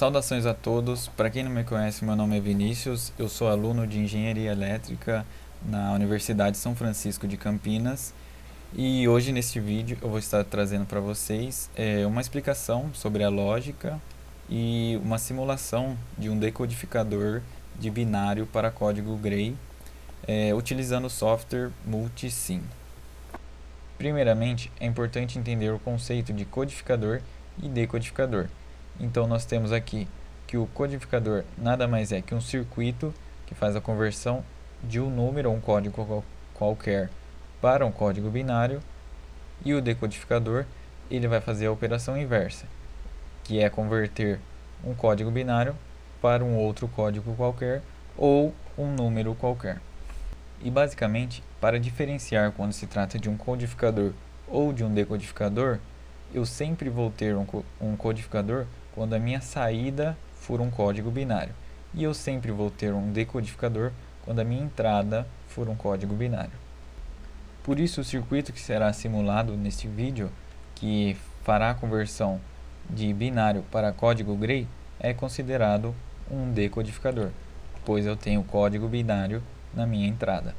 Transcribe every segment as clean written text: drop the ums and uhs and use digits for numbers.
Saudações a todos. Para quem não me conhece, meu nome é Vinícius. Eu sou aluno de Engenharia Elétrica na Universidade São Francisco de Campinas. E hoje neste vídeo eu vou estar trazendo para vocês uma explicação sobre a lógica e uma simulação de um decodificador de binário para código Gray, utilizando o software Multisim. Primeiramente, é importante entender o conceito de codificador e decodificador. Então nós temos aqui que o codificador nada mais é que um circuito que faz a conversão de um número ou um código qualquer para um código binário, e o decodificador ele vai fazer a operação inversa, que é converter um código binário para um outro código qualquer ou um número qualquer. E basicamente, para diferenciar quando se trata de um codificador ou de um decodificador, eu sempre vou ter um codificador quando a minha saída for um código binário. E eu sempre vou ter um decodificador quando a minha entrada for um código binário. Por isso, o circuito que será simulado neste vídeo, que fará a conversão de binário para código Gray, é considerado um decodificador, pois eu tenho código binário na minha entrada.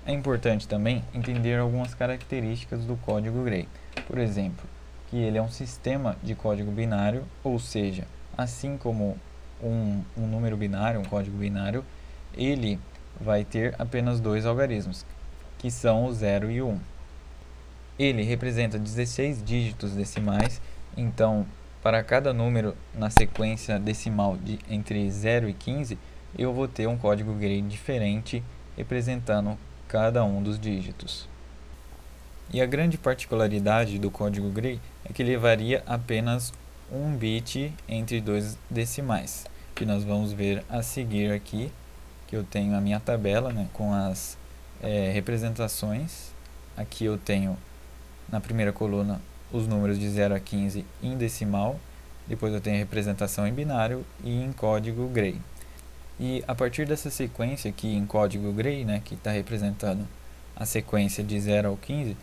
É importante também entender algumas características do código Gray. Por exemplo, que ele é um sistema de código binário, ou seja, assim como um número binário, um código binário, ele vai ter apenas dois algarismos, que são o 0 e o 1. Ele representa 16 dígitos decimais, então para cada número na sequência decimal entre 0 e 15, eu vou ter um código Gray diferente representando cada um dos dígitos. E a grande particularidade do código Gray é que ele varia apenas um bit entre dois decimais, que nós vamos ver a seguir aqui, que eu tenho a minha tabela, né, com as representações. Aqui eu tenho na primeira coluna os números de 0 a 15 em decimal, depois eu tenho a representação em binário e em código Gray. E a partir dessa sequência aqui em código Gray, né, que está representando a sequência de 0 ao 15,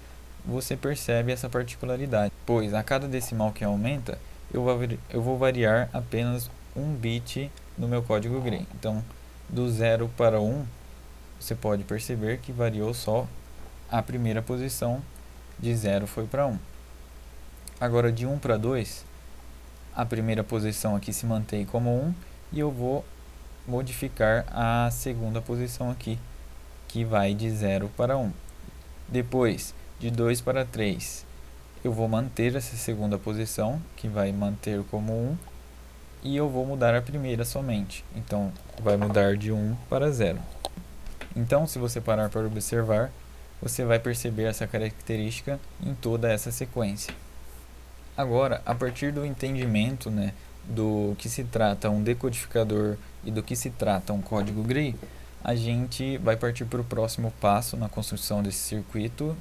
você percebe essa particularidade, pois a cada decimal que aumenta, eu vou variar apenas um bit no meu código Gray. Então, do 0 para 1, você pode perceber que variou só a primeira posição, de 0 foi para 1. Agora, de 1 para 2, a primeira posição aqui se mantém como 1, e eu vou modificar a segunda posição aqui, que vai de 0 para 1. Depois, de 2 para 3, eu vou manter essa segunda posição, que vai manter como 1, e eu vou mudar a primeira somente. Então, vai mudar de 1 para 0. Então, se você parar para observar, você vai perceber essa característica em toda essa sequência. Agora, a partir do entendimento, né, do que se trata um decodificador e do que se trata um código Gray, a gente vai partir para o próximo passo na construção desse circuito,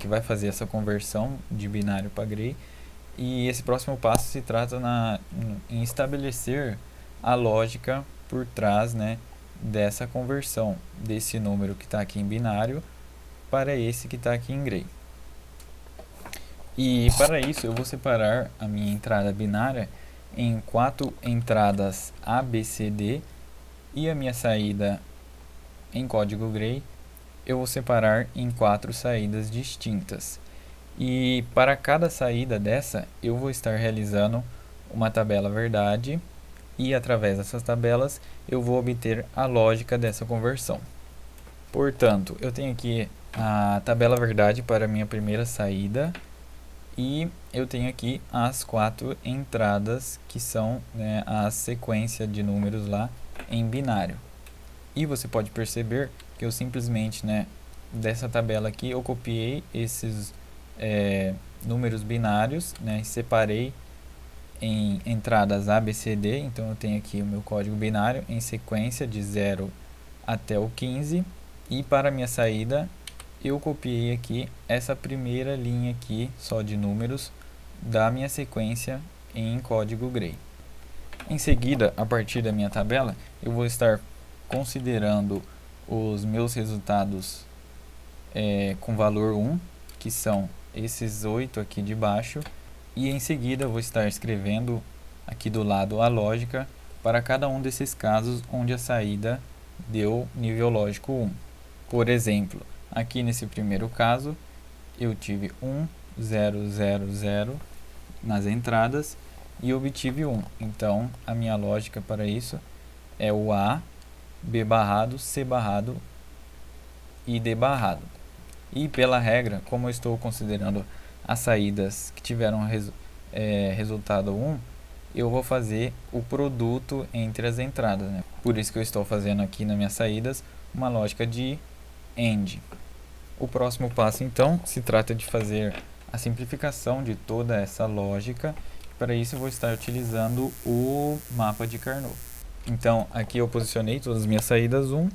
que vai fazer essa conversão de binário para Gray. E esse próximo passo se trata em estabelecer a lógica por trás, né, dessa conversão desse número que está aqui em binário para esse que está aqui em Gray. E para isso eu vou separar a minha entrada binária em 4 entradas ABCD, e a minha saída em código Gray eu vou separar em 4 saídas distintas. E para cada saída dessa eu vou estar realizando uma tabela verdade, e através dessas tabelas eu vou obter a lógica dessa conversão. Portanto, eu tenho aqui a tabela verdade para a minha primeira saída, e eu tenho aqui as 4 entradas, que são, né, a sequência de números lá em binário. E você pode perceber que eu simplesmente, né, dessa tabela aqui, eu copiei esses números binários, né, e separei em entradas ABCD. Então eu tenho aqui o meu código binário em sequência de 0 até o 15, e para a minha saída eu copiei aqui essa primeira linha aqui só de números da minha sequência em código Gray. Em seguida, a partir da minha tabela, eu vou estar considerando os meus resultados com valor 1, que são esses 8 aqui de baixo, e em seguida eu vou estar escrevendo aqui do lado a lógica para cada um desses casos onde a saída deu nível lógico 1. Por exemplo, aqui nesse primeiro caso, eu tive 1, 0, 0, 0 nas entradas e obtive 1. Então, a minha lógica para isso é o A, B barrado, C barrado e D barrado. E pela regra, como eu estou considerando as saídas que tiveram resultado 1, eu vou fazer o produto entre as entradas, né? Por isso que eu estou fazendo aqui nas minhas saídas uma lógica de AND. O próximo passo, então, se trata de fazer a simplificação de toda essa lógica. Para isso, eu vou estar utilizando o mapa de Carnot. Então, aqui eu posicionei todas as minhas saídas 1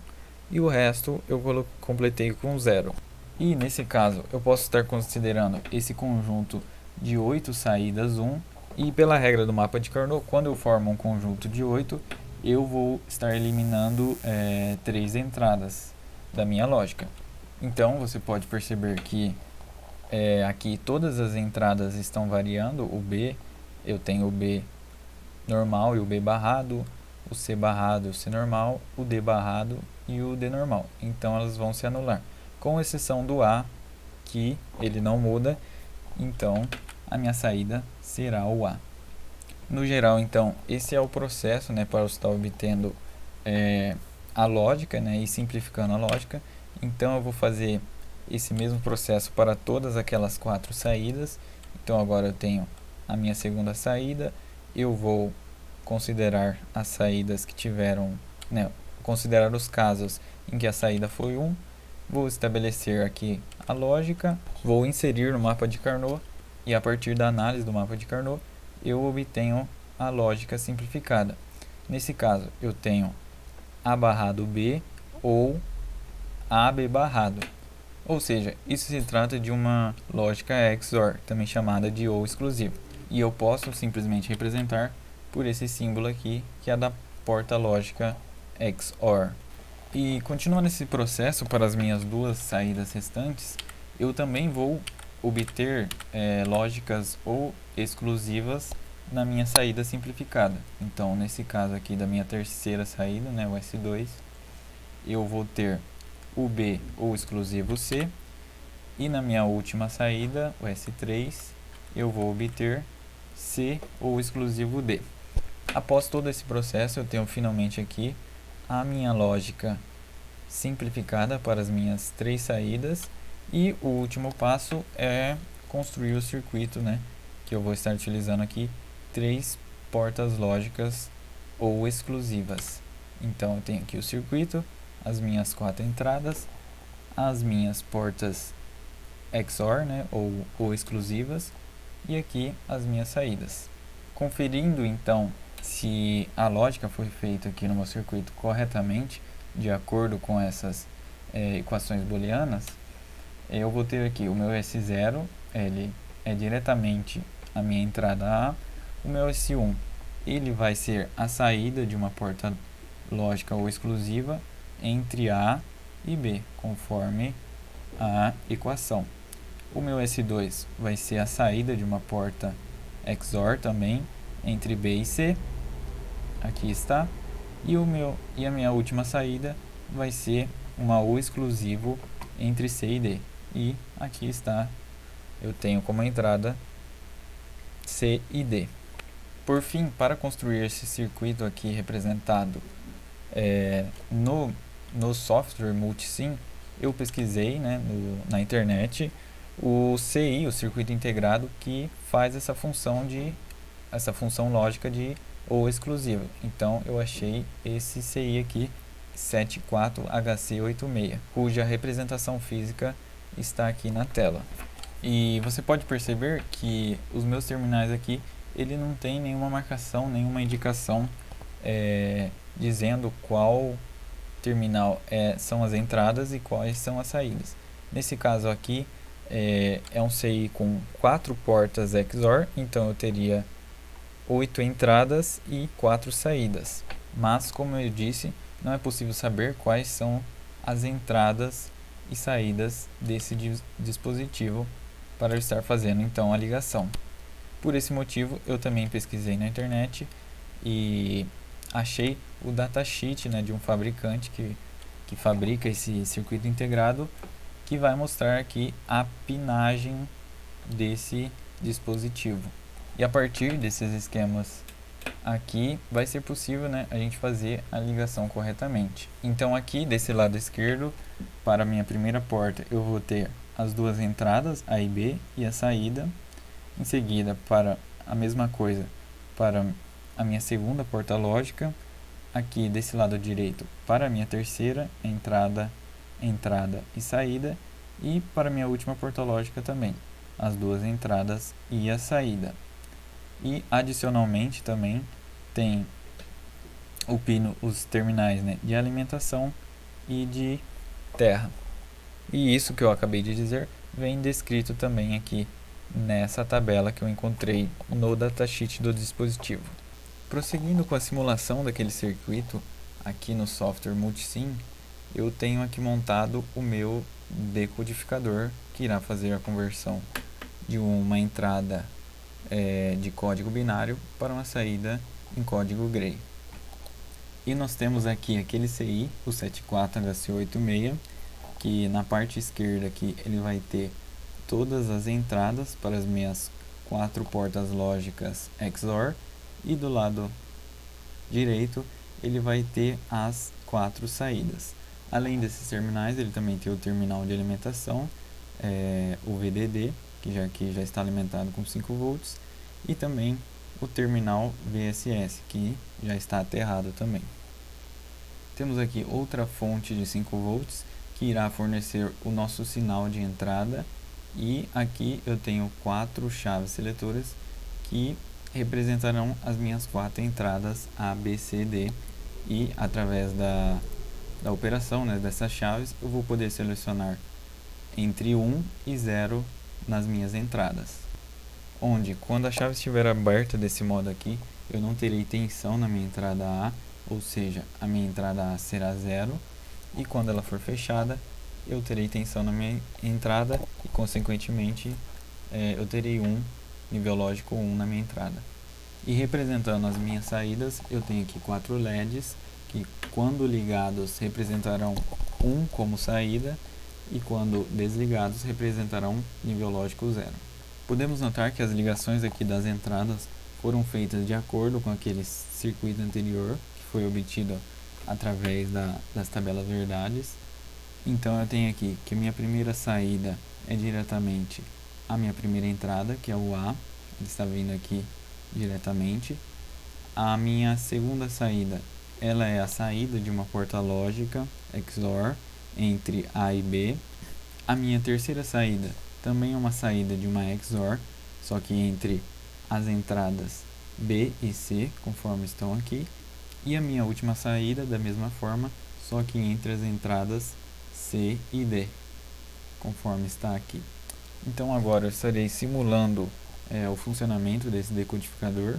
e o resto eu completei com 0. E nesse caso, eu posso estar considerando esse conjunto de 8 saídas 1. E pela regra do mapa de Carnot, quando eu formo um conjunto de 8, eu vou estar eliminando 3 entradas da minha lógica. Então, você pode perceber que aqui todas as entradas estão variando. O B, eu tenho o B normal e o B barrado, o C barrado e o C normal, o D barrado e o D normal. Então, elas vão se anular. Com exceção do A, que ele não muda, então a minha saída será o A. No geral, então, esse é o processo, né, para estar obtendo a lógica, né, e simplificando a lógica. Então, eu vou fazer esse mesmo processo para todas aquelas 4 saídas. Então, agora eu tenho a minha segunda saída. Eu vou considerar as saídas que tiveram, né, considerar os casos em que a saída foi 1. Vou estabelecer aqui a lógica, vou inserir no mapa de Carnot e a partir da análise do mapa de Carnot eu obtenho a lógica simplificada. Nesse caso eu tenho A barrado B ou AB barrado. Ou seja, isso se trata de uma lógica XOR, também chamada de OR exclusivo. E eu posso simplesmente representar por esse símbolo aqui, que é da porta lógica XOR. E continuando esse processo para as minhas 2 saídas restantes, eu também vou obter lógicas ou exclusivas na minha saída simplificada. Então, nesse caso aqui da minha terceira saída, né, o S2, eu vou ter o B ou exclusivo C, e na minha última saída, o S3, eu vou obter C ou exclusivo D. Após todo esse processo, eu tenho finalmente aqui a minha lógica simplificada para as minhas 3 saídas, e o último passo é construir o circuito, né, que eu vou estar utilizando aqui 3 portas lógicas ou exclusivas. Então eu tenho aqui o circuito, as minhas 4 entradas, as minhas portas XOR, né, ou exclusivas, e aqui as minhas saídas. Conferindo então se a lógica foi feita aqui no meu circuito corretamente, de acordo com essas equações booleanas, eu vou ter aqui o meu S0, ele é diretamente a minha entrada A, o meu S1, ele vai ser a saída de uma porta lógica ou exclusiva entre A e B, conforme a equação. O meu S2 vai ser a saída de uma porta XOR também entre B e C, aqui está, e a minha última saída vai ser uma U exclusivo entre C e D, e aqui está, eu tenho como entrada C e D. Por fim, para construir esse circuito aqui representado no software Multisim, eu pesquisei, né, na internet o CI, o circuito integrado, que faz essa função lógica de ou exclusiva. Então eu achei esse CI aqui, 74HC86, cuja representação física está aqui na tela. E você pode perceber que os meus terminais aqui, ele não tem nenhuma marcação, nenhuma indicação dizendo qual terminal são as entradas e quais são as saídas. Nesse caso aqui, é um CI com 4 portas XOR, então eu teria 8 entradas e 4 saídas. Mas, como eu disse, não é possível saber quais são as entradas e saídas desse dispositivo para eu estar fazendo então a ligação. Por esse motivo, eu também pesquisei na internet e achei o datasheet, né, de um fabricante que fabrica esse circuito integrado, que vai mostrar aqui a pinagem desse dispositivo. E a partir desses esquemas aqui vai ser possível, né, a gente fazer a ligação corretamente. Então aqui desse lado esquerdo, para a minha primeira porta, eu vou ter as duas entradas, A e B, e a saída. Em seguida, para a mesma coisa, para a minha segunda porta lógica, aqui desse lado direito, para a minha terceira entrada, entrada e saída, e para a minha última porta lógica também, as duas entradas e a saída. E adicionalmente também tem o pino, os terminais, né, de alimentação e de terra. E isso que eu acabei de dizer vem descrito também aqui nessa tabela que eu encontrei no datasheet do dispositivo. Prosseguindo com a simulação daquele circuito, aqui no software Multisim, eu tenho aqui montado o meu decodificador, que irá fazer a conversão de uma entrada de código binário para uma saída em código Gray. E nós temos aqui aquele CI, o 74HC86, que na parte esquerda aqui ele vai ter todas as entradas para as minhas 4 portas lógicas XOR, e do lado direito ele vai ter as 4 saídas. Além desses terminais, ele também tem o terminal de alimentação, o VDD, que já está alimentado com 5 volts, e também o terminal VSS, que já está aterrado também. Temos aqui outra fonte de 5 volts, que irá fornecer o nosso sinal de entrada, e aqui eu tenho 4 chaves seletoras que representarão as minhas 4 entradas A, B, C, D, e através da operação, né, dessas chaves eu vou poder selecionar entre 1 e 0 nas minhas entradas, onde quando a chave estiver aberta desse modo aqui, eu não terei tensão na minha entrada A, ou seja, a minha entrada A será 0, e quando ela for fechada, eu terei tensão na minha entrada e, consequentemente, eu terei nível lógico 1 na minha entrada. E representando as minhas saídas, eu tenho aqui 4 LEDs, que quando ligados representarão 1 como saída, e quando desligados representarão nível lógico 0. Podemos notar que as ligações aqui das entradas foram feitas de acordo com aquele circuito anterior, que foi obtido através das tabelas verdades. Então eu tenho aqui que a minha primeira saída é diretamente a minha primeira entrada, que é o A, ele está vindo aqui diretamente. A minha segunda saída, ela é a saída de uma porta lógica XOR entre A e B. A minha terceira saída também é uma saída de uma XOR, só que entre as entradas B e C, conforme estão aqui. E a minha última saída, da mesma forma, só que entre as entradas C e D, conforme está aqui. Então agora eu estarei simulando o funcionamento desse decodificador.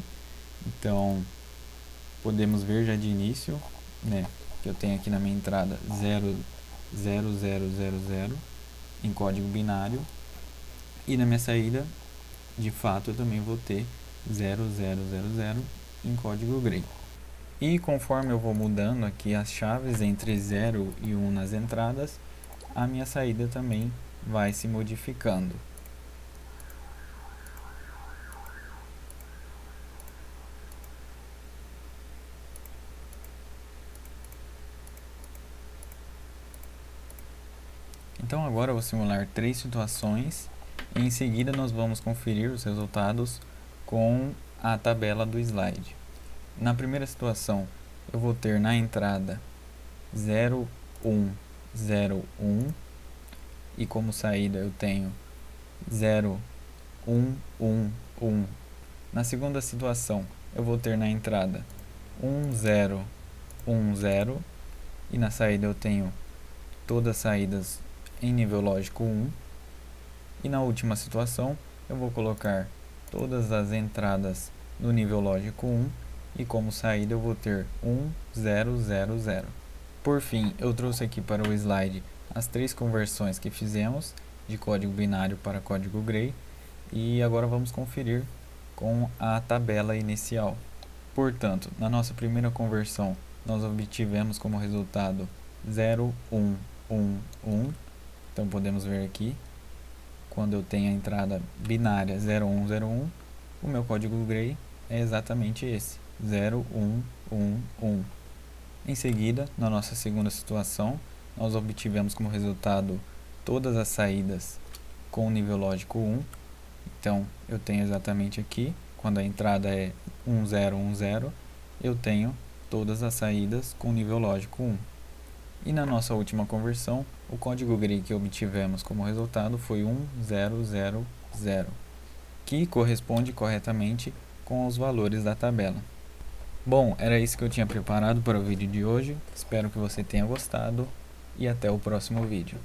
Então podemos ver já de início, né, que eu tenho aqui na minha entrada 00000 em código binário, e na minha saída, de fato, eu também vou ter 0000 em código Gray. E conforme eu vou mudando aqui as chaves entre 0 e 1 nas entradas, a minha saída também vai se modificando. Então agora eu vou simular 3 situações e em seguida nós vamos conferir os resultados com a tabela do slide. Na primeira situação, eu vou ter na entrada 0101 e como saída eu tenho 0111. Na segunda situação, eu vou ter na entrada 1010 e na saída eu tenho todas as saídas em nível lógico 1. E na última situação, eu vou colocar todas as entradas no nível lógico 1 e como saída eu vou ter 1000. Por fim, eu trouxe aqui para o slide as 3 conversões que fizemos de código binário para código Gray, e agora vamos conferir com a tabela inicial. Portanto, na nossa primeira conversão, nós obtivemos como resultado 0, 1, 1, 1. Então, podemos ver aqui, quando eu tenho a entrada binária 0, 1, 0, 1, o meu código Gray é exatamente esse, 0, 1, 1, 1. Em seguida, na nossa segunda situação, nós obtivemos como resultado todas as saídas com o nível lógico 1. Então, eu tenho exatamente aqui, quando a entrada é 1, 0, 1, 0, eu tenho todas as saídas com nível lógico 1. E na nossa última conversão, o código Gray que obtivemos como resultado foi 1, 0, 0, 0, que corresponde corretamente com os valores da tabela. Bom, era isso que eu tinha preparado para o vídeo de hoje. Espero que você tenha gostado e até o próximo vídeo.